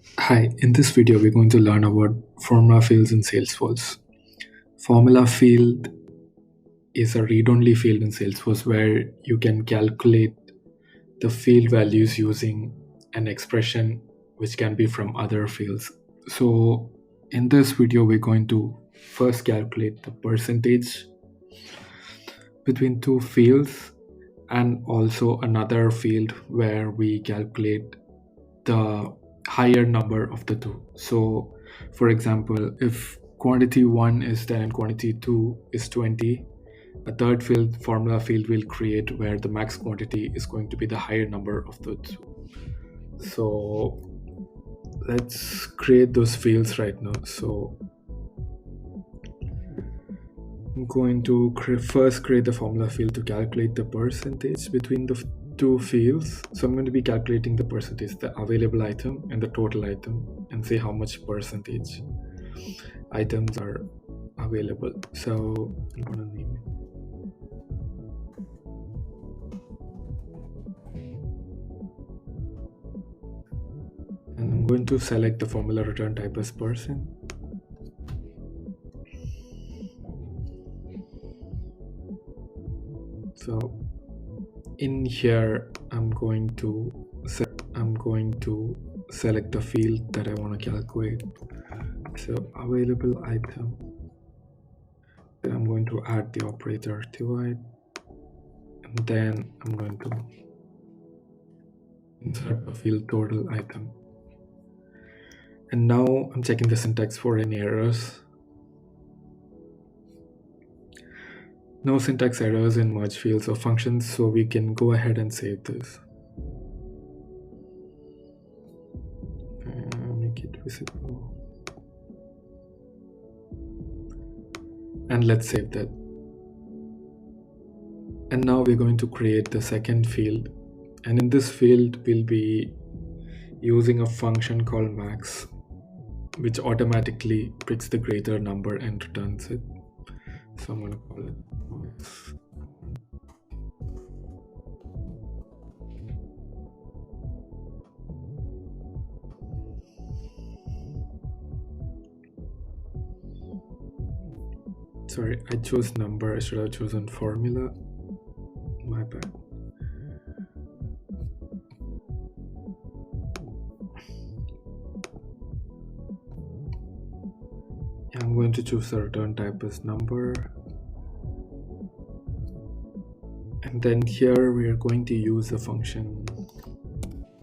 Hi, in this video we're going to learn about formula fields in Salesforce. Formula field is a read-only field in Salesforce where you can calculate the field values using an expression which can be from other fields. So in this video we're going to first calculate the percentage between two fields and also another field where we calculate the higher number of the two. So, for example, if quantity 1 is 10 and quantity 2 is 20, a third field formula field will create where the max quantity is going to be the higher number of the two. So, let's create those fields right now. So, I'm going to first create the formula field to calculate the percentage between the two fields. So I'm going to be calculating the percentage, the available item and the total item, and see how much percentage items are available. So I'm going to name it. And I'm going to select the formula return type as person. So in here, I'm going to select the field that I want to calculate. So available item. Then I'm going to add the operator to it. And then I'm going to insert the field total item. And now I'm checking the syntax for any errors. No syntax errors in merge fields or functions, so we can go ahead and save this. Make it visible. And let's save that. And now we're going to create the second field. And in this field, we'll be using a function called max, which automatically picks the greater number and returns it. So I'm going to call it max. Sorry, I chose number. I should have chosen formula. My bad. I'm going to choose the return type as number. And then here we are going to use the function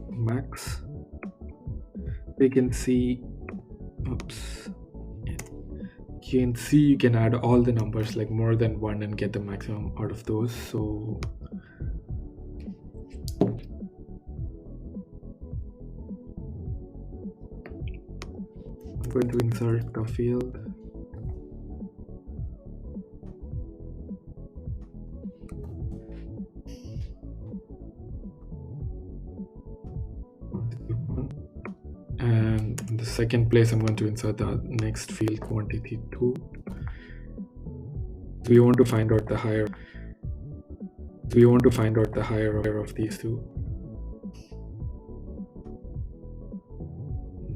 max. We can see, you can add all the numbers like more than one and get the maximum out of those. So I'm going to insert the field. And in the second place, I'm going to insert the next field, quantity 2. So we want to find out the higher. Of these two.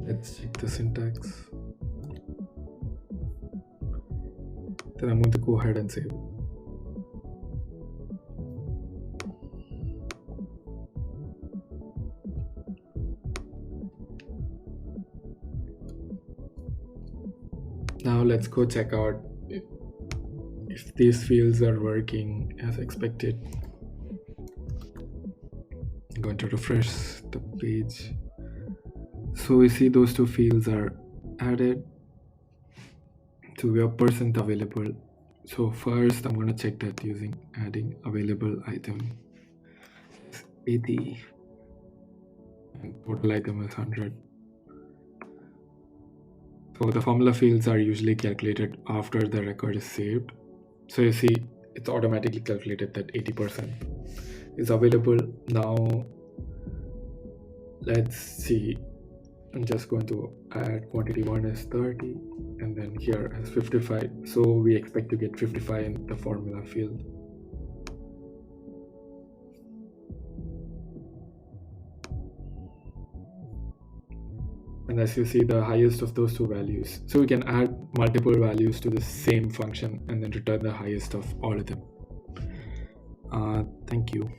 Let's check the syntax. Then I'm going to go ahead and save it. Now let's go check out if these fields are working as expected. I'm going to refresh the page. So we see those two fields are added. So we have percent available. So first I'm going to check that using adding available item 80 and total item is 100. So the formula fields are usually calculated after the record is saved. So you see it's automatically calculated that 80% is available. Now let's see, I'm just going to add quantity 1 as 30 and then here as 55. So we expect to get 55 in the formula field. And as you see, the highest of those two values. So we can add multiple values to the same function and then return the highest of all of them. Thank you.